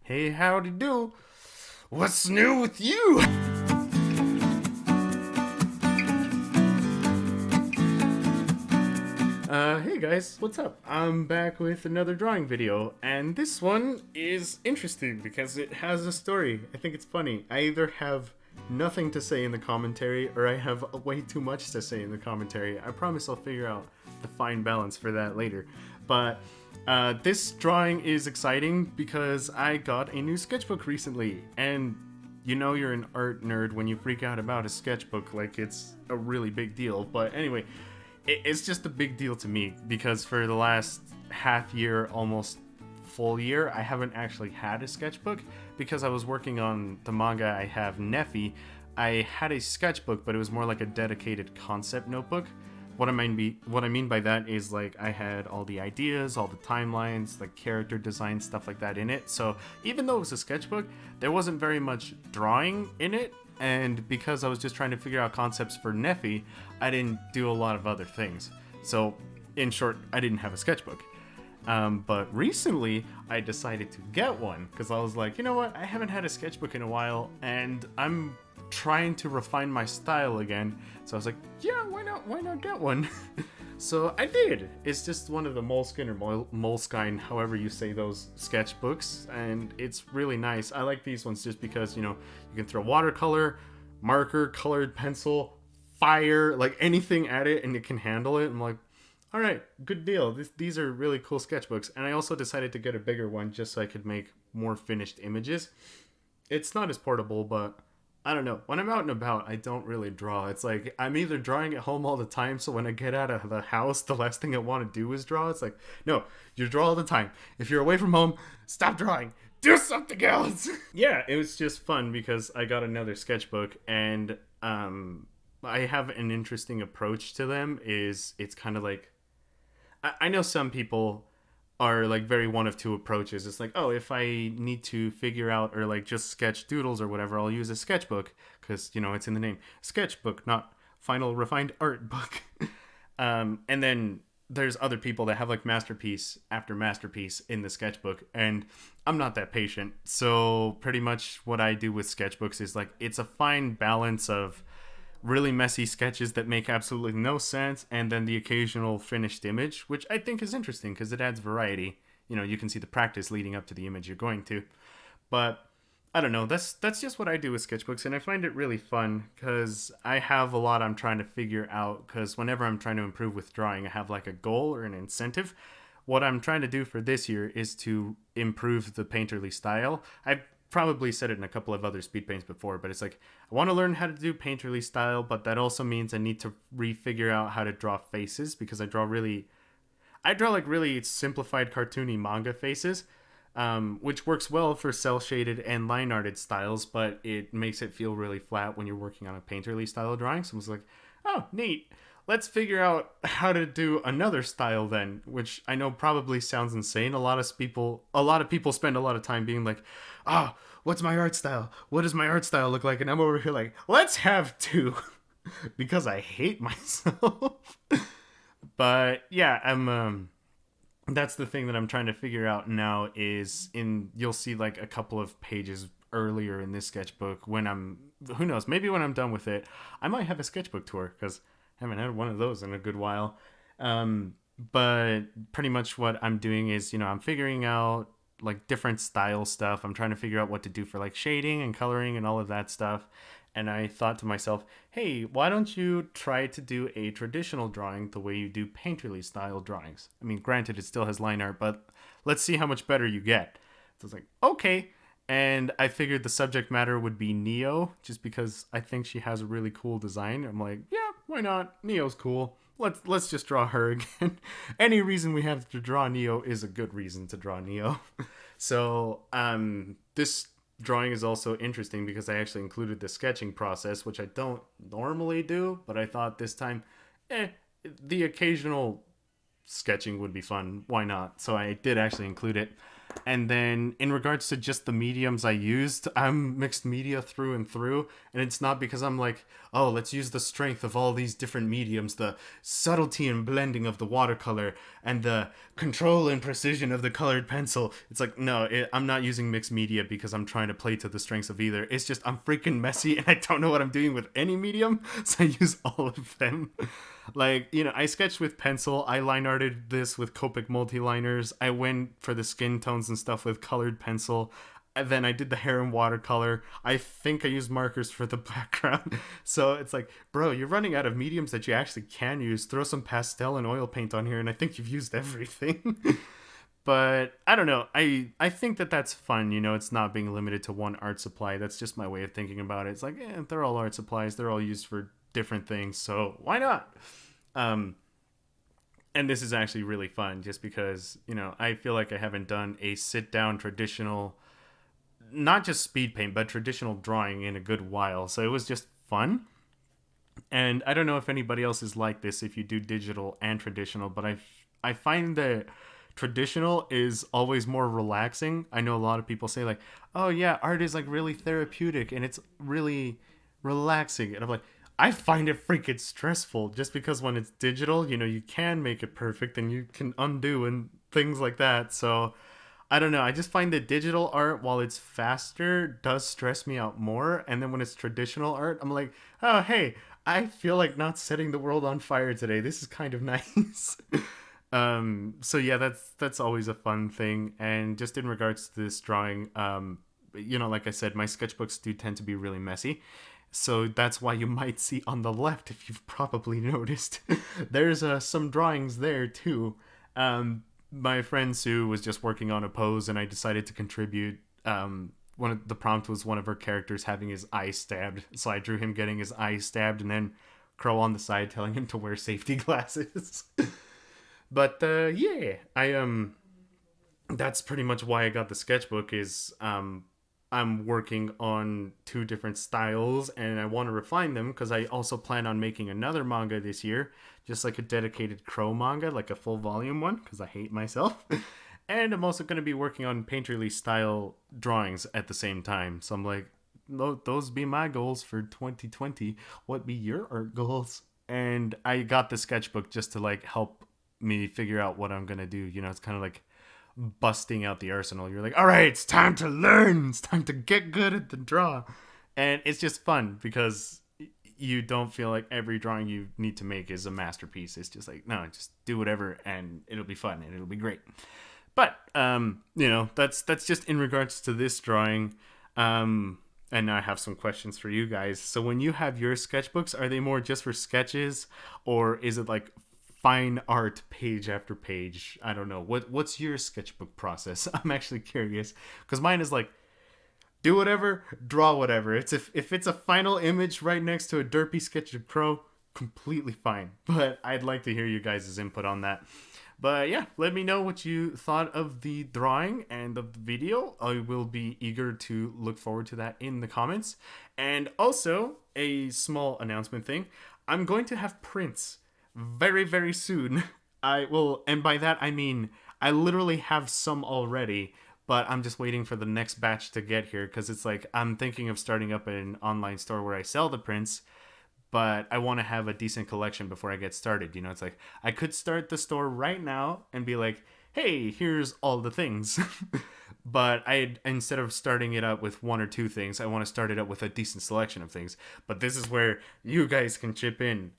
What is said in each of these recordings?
Hey, howdy do. What's new with you? Hey guys, what's up? I'm back with another drawing video, and this one is interesting because it has a story. I think it's funny. I either have nothing to say in the commentary or I have way too much to say in the commentary. I promise I'll figure out the fine balance for that later. But this drawing is exciting because I got a new sketchbook recently, and you know you're an art nerd when you freak out about a sketchbook like it's a really big deal. But anyway, it's just a big deal to me because for the last half year, almost full year, I haven't actually had a sketchbook because I was working on the manga I have, Neffy. I had a sketchbook, but it was more like a dedicated concept notebook. What I mean by that is like I had all the ideas, all the timelines, like character design, stuff like that in it. So even though it was a sketchbook, there wasn't very much drawing in it. And because I was just trying to figure out concepts for Neffy, I didn't do a lot of other things. So in short, I didn't have a sketchbook. But recently, I decided to get one because I was like, you know what? I haven't had a sketchbook in a while, and I'm trying to refine my style again. So I was like, yeah, why not get one? So I did. It's just one of the Moleskine or Moleskine, however you say those sketchbooks, and it's really nice. I like these ones just because, you know, you can throw watercolor, marker, colored pencil, fire, like anything at it, and it can handle it. I'm like, all right, good deal. These are really cool sketchbooks. And I also decided to get a bigger one just so I could make more finished images. It's not as portable, but I don't know. When I'm out and about, I don't really draw. It's like I'm either drawing at home all the time, so when I get out of the house, the last thing I want to do is draw. It's like, no, you draw all the time. If you're away from home, stop drawing. Do something else. Yeah, it was just fun because I got another sketchbook, and I have an interesting approach to them. It's kind of like, I know some people are like very one of two approaches. It's like, oh, if I need to figure out or like just sketch doodles or whatever, I'll use a sketchbook because, you know, it's in the name. Sketchbook, not final refined art book. And then there's other people that have like masterpiece after masterpiece in the sketchbook, and I'm not that patient. So pretty much what I do with sketchbooks is like it's a fine balance of really messy sketches that make absolutely no sense, and then the occasional finished image, which I think is interesting because it adds variety. You know, you can see the practice leading up to the image you're going to. But I don't know, that's just what I do with sketchbooks, and I find it really fun because I have a lot I'm trying to figure out, because whenever I'm trying to improve with drawing, I have like a goal or an incentive. What I'm trying to do for this year is to improve the painterly style. I've probably said it in a couple of other speed paints before, but it's like I want to learn how to do painterly style, but that also means I need to refigure out how to draw faces because I draw like really simplified cartoony manga faces, which works well for cell shaded and line arted styles, but it makes it feel really flat when you're working on a painterly style drawing. So I was like, oh, neat. Let's figure out how to do another style then, which I know probably sounds insane. A lot of people spend a lot of time being like, oh, what's my art style? What does my art style look like? And I'm over here like, let's have two because I hate myself. But yeah, that's the thing that I'm trying to figure out now is you'll see like a couple of pages earlier in this sketchbook who knows, maybe when I'm done with it, I might have a sketchbook tour because I haven't had one of those in a good while. But pretty much what I'm doing is, you know, I'm figuring out like different style stuff. I'm trying to figure out what to do for like shading and coloring and all of that stuff. And I thought to myself, hey, why don't you try to do a traditional drawing the way you do painterly style drawings? I mean, granted, it still has line art, but let's see how much better you get. So I was like, okay. And I figured the subject matter would be Neo, just because I think she has a really cool design. I'm like, yeah, why not? Neo's cool. Let's just draw her again. Any reason we have to draw Neo is a good reason to draw Neo. So this drawing is also interesting because I actually included the sketching process, which I don't normally do, but I thought this time, the occasional sketching would be fun. Why not? So I did actually include it. And then in regards to just the mediums I used, I'm mixed media through and through. And it's not because I'm like, oh, let's use the strength of all these different mediums, the subtlety and blending of the watercolor, and the control and precision of the colored pencil. It's like, no, I'm not using mixed media because I'm trying to play to the strengths of either. It's just I'm freaking messy and I don't know what I'm doing with any medium. So I use all of them. Like, I sketched with pencil. I line arted this with Copic multiliners. I went for the skin tones and stuff with colored pencil. And then I did the hair in watercolor. I think I used markers for the background. So it's like, bro, you're running out of mediums that you actually can use. Throw some pastel and oil paint on here, and I think you've used everything. But I don't know. I think that's fun. It's not being limited to one art supply. That's just my way of thinking about it. It's like, they're all art supplies. They're all used for different things, so why not? And this is actually really fun just because, I feel like I haven't done a sit down traditional, not just speed paint, but traditional drawing in a good while. So it was just fun. And I don't know if anybody else is like this, if you do digital and traditional, but I find that traditional is always more relaxing. I know a lot of people say like, oh yeah, art is like really therapeutic and it's really relaxing. And I'm like, I find it freaking stressful just because when it's digital, you can make it perfect and you can undo and things like that. So I don't know. I just find that digital art, while it's faster, does stress me out more. And then when it's traditional art, I'm like, oh, hey, I feel like not setting the world on fire today. This is kind of nice. So yeah, that's always a fun thing. And just in regards to this drawing, like I said, my sketchbooks do tend to be really messy. So that's why you might see on the left, if you've probably noticed, there's some drawings there too. My friend Sue was just working on a pose and I decided to contribute. The prompt was one of her characters having his eye stabbed. So I drew him getting his eye stabbed and then Crow on the side telling him to wear safety glasses. But yeah, that's pretty much why I got the sketchbook is I'm working on 2 different styles and I want to refine them because I also plan on making another manga this year, just like a dedicated Crow manga, like a full volume one, because I hate myself. And I'm also going to be working on painterly style drawings at the same time. So I'm like, those be my goals for 2020. What be your art goals? And I got the sketchbook just to like help me figure out what I'm going to do. It's kind of like busting out the arsenal. You're like, all right, it's time to learn. It's time to get good at the draw. And it's just fun because you don't feel like every drawing you need to make is a masterpiece. It's just like, no, just do whatever and it'll be fun and it'll be great. But, that's just in regards to this drawing. And now I have some questions for you guys. So when you have your sketchbooks, are they more just for sketches or is it like fine art page after page? I don't know. What's your sketchbook process? I'm actually curious because mine is like do whatever, draw whatever. It's if it's a final image right next to a derpy sketch of Crow, completely fine. But I'd like to hear you guys' input on that. But yeah, let me know what you thought of the drawing and of the video. I will be eager to look forward to that in the comments. And also a small announcement thing. I'm going to have prints very, very soon. And by that I mean I literally have some already, but I'm just waiting for the next batch to get here because it's like I'm thinking of starting up an online store where I sell the prints, but I want to have a decent collection before I get started. It's like I could start the store right now and be like, hey, here's all the things. But instead of starting it up with 1 or 2 things, I want to start it up with a decent selection of things. But this is where you guys can chip in.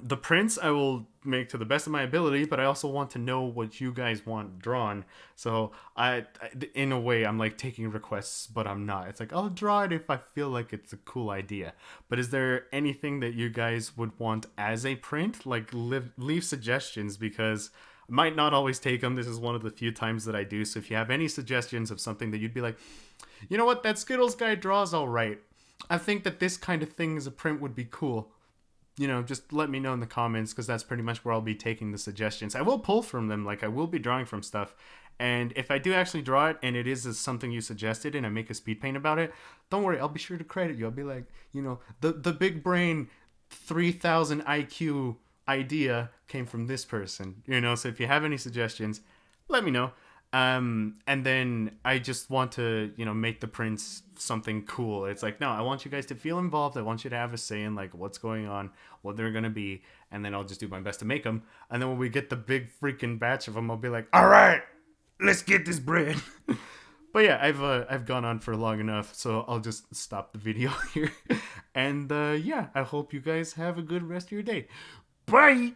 The prints I will make to the best of my ability, but I also want to know what you guys want drawn. So I in a way, I'm like taking requests, but I'm not. It's like, I'll draw it if I feel like it's a cool idea. But is there anything that you guys would want as a print? Like leave suggestions because I might not always take them. This is one of the few times that I do. So if you have any suggestions of something that you'd be like, you know what, that Skittles guy draws all right. I think that this kind of thing as a print would be cool. Just let me know in the comments because that's pretty much where I'll be taking the suggestions. I will pull from them, like I will be drawing from stuff. And if I do actually draw it and it is something you suggested and I make a speed paint about it, don't worry, I'll be sure to credit you. I'll be like, the big brain 3000 IQ idea came from this person. So if you have any suggestions, let me know. And then I just want to, make the prints something cool. It's like, no, I want you guys to feel involved. I want you to have a say in like what's going on, what they're gonna be, and then I'll just do my best to make them. And then when we get the big freaking batch of them, I'll be like, all right, let's get this bread. But yeah, I've gone on for long enough, so I'll just stop the video here. And yeah, I hope you guys have a good rest of your day. Bye.